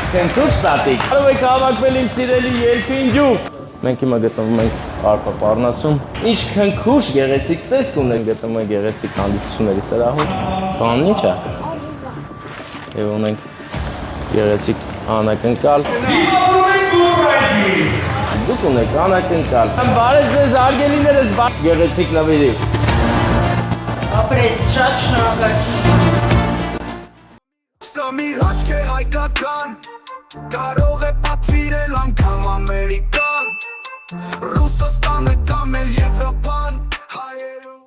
Քնքուշ տատիկ։ Կարող եք հավաքվել իմ սիրելի երկրին ջուր։ Մենք հիմա գտնվում ենք Արփա Պառնասում։ Ինչ քնքուշ գեղեցիկ տեսք ունենք, գտնվում ենք գեղեցիկ հանդիսությունների սրահում։ Կանն ի՞նչ է։ Եվ ունենք գեղեցիկ անակնկալ։ Դուք ունեք անակնկալ։ Բարև ձեզ արգելիներս, գեղեցիկ նվիրի։ Ապրես, շատ շնորհակալություն։ Սա մի հաշք է հայկական, կարող է պատվիրել անգամ ամերիկան, Ռուսաստանը կամ էլ Եվրոպան, հայերու։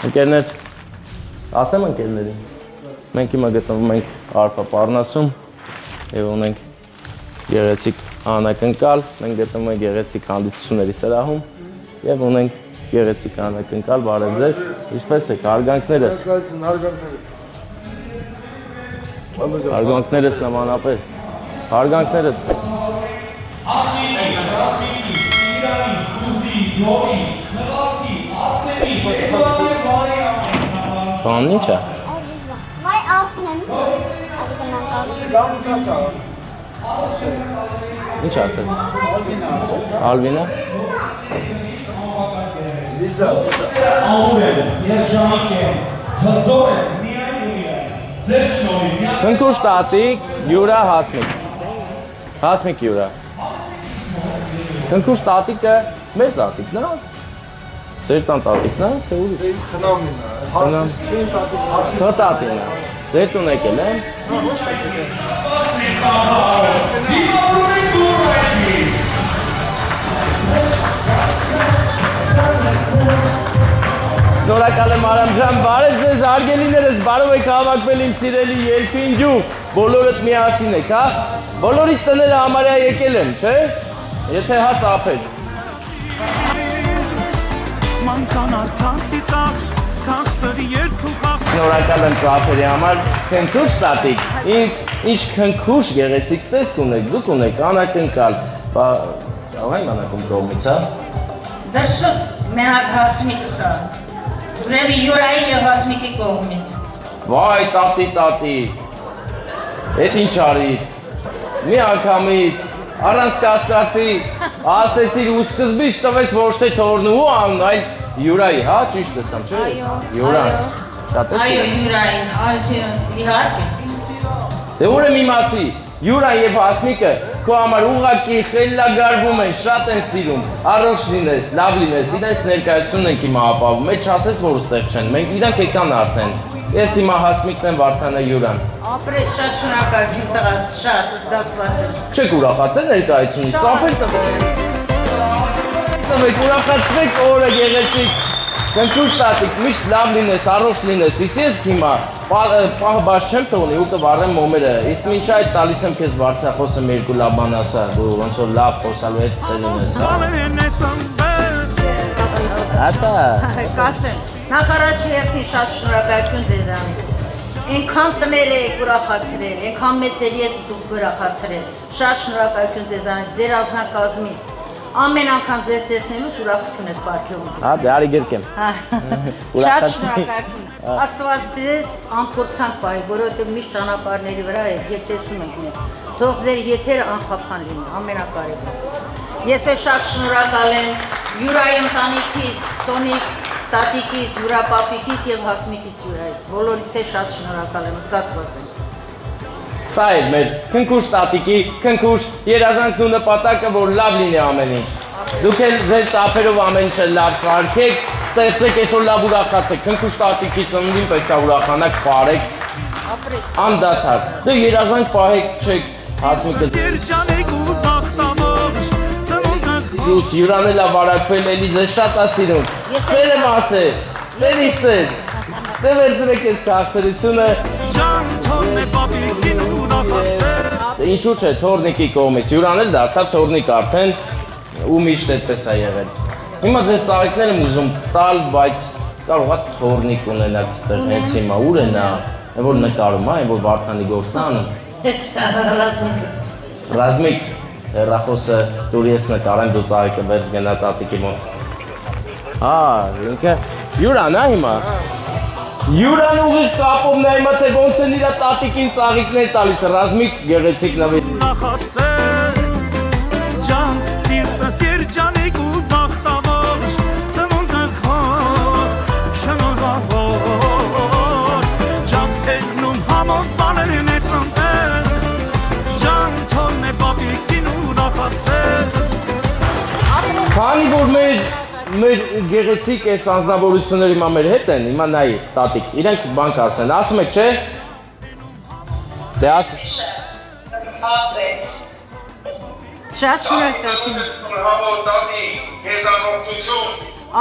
Ընկերներ, ասեմ ընկերներին, մենք հիմա գտնվում ենք Արփա Պառնասում և ունենք գեղեցիկ անակնկալ, մենք գտնվում ենք գեղեցիկ հանդիսությունների սրահում և ունենք գեղեցիկ անակնկալ, բարև ձեզ, ինչպես եք, հարգանքներս։ Հարգանքներս նմանապես, հարգանքներս։ Կանն ի՞նչ է։ Վայ ապնեմ։ Ինչ ասեց։ Ալվինը։ Քնքուշ տատիկ, յուրա Հասմիկ։ Հասմիկ յուրա։ Քնքուշ տատիկը մեր տատիկն է։ Ձեր տան տատիկն է, թե ուրիշ։ Խնամին է։ Քո տատիկն է։ Ձեր տուն եկել է։ Շնորհակալ եմ Արամ ջան, բարև ձեզ արգելիներս, կարող եք հավաքվել իմ սիրելի երկրին ջուր, բոլորդ միասին եք, հա։ Բոլորից տները համարյա եկել են, չէ։ Եթե հաց ապեր։ Շնորհակալ եմ ծափերի համար, քնքուշ տատիկ, ինչ քնքուշ գեղեցիկ տեսք ունեք, դուք ունեք անակնկալ, կարող ենք անակում կողմից, հա։ Դա շուտ մենակ Հասմիկս է, ուրեմն Յուրայի և Հասմիկի կողմից։ Վայ տատի, էդ ինչ արիր, մի անգամից, առանց կասկածի, ասեցիր ու սկզբից տվեց ոչ թե թորնու անուն, այլ Յուրայի, հա, ճիշտ ասամ, չէ՞։ Յուրան։ Այո, Յուրային, իհարկե։ Դե ուր եմ իմացի, Յուրան և Հասմիկը քո համար ուղղակի խելագարվում են, շատ են սիրում, առողջ լինես, լավ լինես, իրենց ներկայությունն ենք հիմա ապավում, այդ չասես, որ ուստեղ չեն, մենք իրանք եկան արդեն, ես հիմա Հասմիկն եմ, Վարդանը Յուրան։ Ապրես, շատ շնորհակալություն տղաս, շատ զգացված եմ։ Չեք ուրախացել ներկայությունից, ծափեր տվեք, ուրախացվեք օրը գեղեցիկ, քնքուշ տատիկ, միշտ լավ լինես, առողջ լինես, ես հիմա պահը բաց չեմ թողնի ու կվառեմ մոմերը, իսկ մինչ այդ տալիս եմ քեզ վարձախոսը մի երկու լավ բան ասա, դու ոնց որ լավ խոսալու հետ ծերուն ես, հա։ Կասեմ, նախ առաջ երթին շատ շնորհակալություն ձեզանից։ Այնքան տներ եք ուրախացրել, այնքան մեծերի եք դուք ուրախացրել, շատ շնորհակալություն ձեզանից, ձեր անձնակազմից։ Ամեն անգամ ձեզ տեսնելուց ուրախություն եք պարգևում։ Հա, դե արի գրկեմ։ Շատ շնորհակալություն։ Աստված ձեզ անփորձանք պահի, որովհետև միշտ ճանապարհների վրա եք եւ տեսում ենք մենք։ Թող ձեր եթերը անխափան լինի, ամենակարևորը։ Ես էլ շատ շնորհակալ եմ Յուրայի ընտանիքից, Սոնիկ տատիկից, Յուրա պապիկից եւ Հասմիկից Յուրայից։ Բոլորից էլ շատ շնորհակալ եմ, զգացված եմ։ Սա է մեր քնքուշ տատիկի, քնքուշ երազանքն ու նպատակը, որ լավ լինի ամեն ինչ։ Դուք էլ ձեր ծափերով ամեն ինչը լավ սարքեք, ստեղծեք այսօր լավ ուրախացեք, քնքուշ տատիկի ծնունդին պետք է ուրախանաք, պարեք, անդադար։ Դու երազանք պահեք, չեք, Հասմիկը։ Դուց Յուրան էլ ավարակվել, էլի ձեզ շատ է սիրում։ Սեր եմ ասել, ձերից ձեր։ Դե վերցրեք ես քաղցրությունը։ Ինչու՞ չէ, թորնիկի կողմից, Յուրան էլ դարձավ թորնիկ արդեն ու միշտ այդպես է եղել։ Հիմա ձեզ ծաղիկներ եմ ուզում տալ, բայց կարող է թորնիկ ունենաք ստեղ հենց հիմա, ուր է նա, որ նկարում, այն որ Վարդանի գործն է անում։ Ռազմիկ, հեռախոսը դուր ես նկարեմ, դու ծաղիկը վերց գնա տատիկի մոտ։ Հա, ինքը Յուրան է հիմա։ Յուրան ուղիղ կապում նայմա թե ոնց են իրա տատիկին ծաղիկներ տալիս Ռազմիկ գեղեցիկ նվեր Նախացրել ջան սիրտը սերջանիկ ու բախտավոր ծնունդը քո շնորհավոր ջան տենում համոտ բաների մեծ ընտեր ջան թողն է բաբիկին ու նախացրել Քանի որ մեր գեղեցիկ այս անձնավորությունները հիմա մեր հետ են, հիմա նայի տատիկ, իրենք բան կասեն, ասում եք, չէ՞։ Դե աս։ Շատ շնորհակալություն։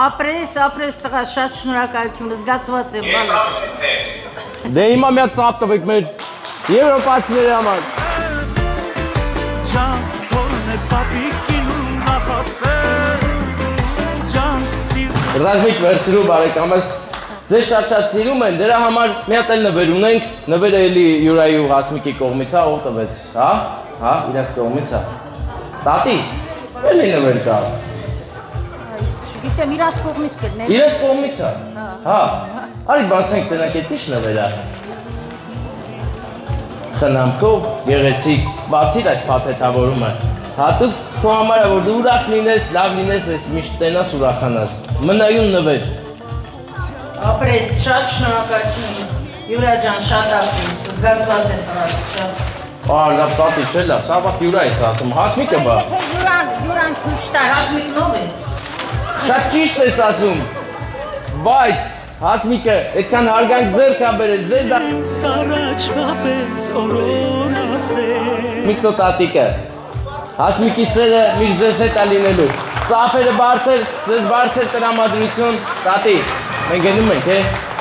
Ապրես տղա, շատ շնորհակալություն, զգացված եմ բանը։ Դե հիմա մի հատ ծափ տվեք մեր եվրոպացիների համար։ ջան թողն է բաբիկին ու նախացրել ջան Ռազմիկ վերցրու բարեկամս, ձեզ շատ սիրում են, դրա համար մի հատ էլ նվեր ունենք, նվերը էլի Յուրայի ու Հասմիկի կողմից է, ով տվեց, հա, իրաց կողմից է։ Տատի, էլի նվեր կա։ Չգիտեմ, իրաց կողմից կդնել։ Իրաց կողմից է, հա, արի բացենք տնակ էտ ինչ նվեր է։ Խնամքով, գեղեցիկ, բացիր այս փաթեթավորումը, հատուկ քո համար է, որ դու ուրախ լինես, լավ լինես, ես միշտ տենաս ուրախանաս, մնայուն նվեր։ Ապրես, շատ շնորհակալություն, Յուրա ջան, շատ ապրես, զգացված եմ տղա։ Լավ տատի չէ լավ, սա վաղ Յուրա ես ասում, Հասմիկը բա։ Յուրան քուչ տա, Հասմիկնով է։ Շատ ճիշտ ես ասում, բայց Հասմիկը այդքան հարգանք ձեր կա բերել, ձեր դա։ Սարաչվա պես օրոր ասել Միկնո տատիկը, Հասմիկի սերը միշտ ձեզ հետ է լինելու, ծափերը բարձր, ձեզ բարձր տրամադրություն, տատի, մենք գնում ենք,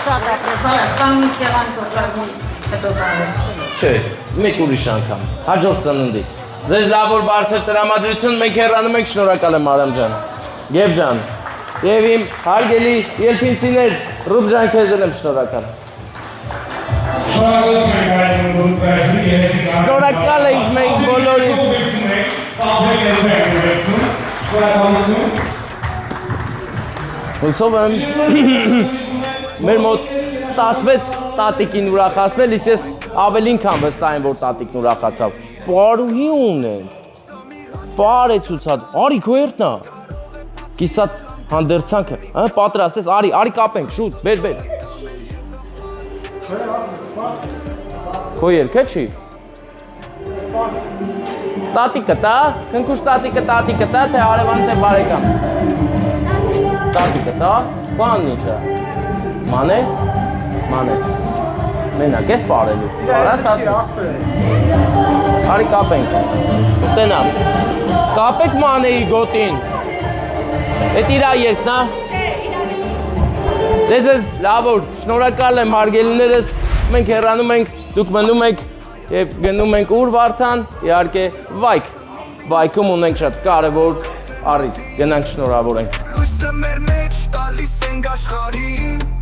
Շատ ապրես, բալաս, կանգնի սեղան կողլարմին հետո կանվերցվին։ Չէ, մեկ ուրիշ անգամ, հաջորդ ծննդի։ Ձեզ լավ որ բարձր տրամադրություն, մենք հեռանում ենք, շնորհակալ եմ Արամ ջան, Գև ջան, և իմ հարգելի ելփինցիներ, Ռուբ ջան քեզ եմ շնորհակալ։ Շնորհակալ ենք մենք բոլորին։ Հուսով եմ մեր մոտ ստացվեց տատիկին ուրախացնել, իսկ ես ավելին քան վստահ եմ, որ տատիկն ուրախացավ։ Պարուհի ունենք, պար է ցուցած, արի քո երդնա, կիսատ հանդերցանքը, պատրաստ ես, արի կապենք, շուտ, բեր։ Քո երգը չի։ Տատիկը տա, քնքուշ տատիկը տա, թե հարևան թե բարեկամ։ Տատիկը տա, բան ինչ է։ Մանե։ Մենակ ես պարելու, պարաս ասես։ Արի կապենք, ուտենամ։ Կապեք մանեի գոտին։ Էդ իրա երգն է։ Ձեզ լավ որ, շնորհակալ եմ հարգելիներս, մենք հեռանում ենք, դուք մնում եք և գնում ենք ուր Վարդան, իհարկե վայք, վայքում ունենք շատ կարևոր առիթ, գնանք շնորհավորենք։ Լույսը մեր մեջ տալիս ենք աշխարհին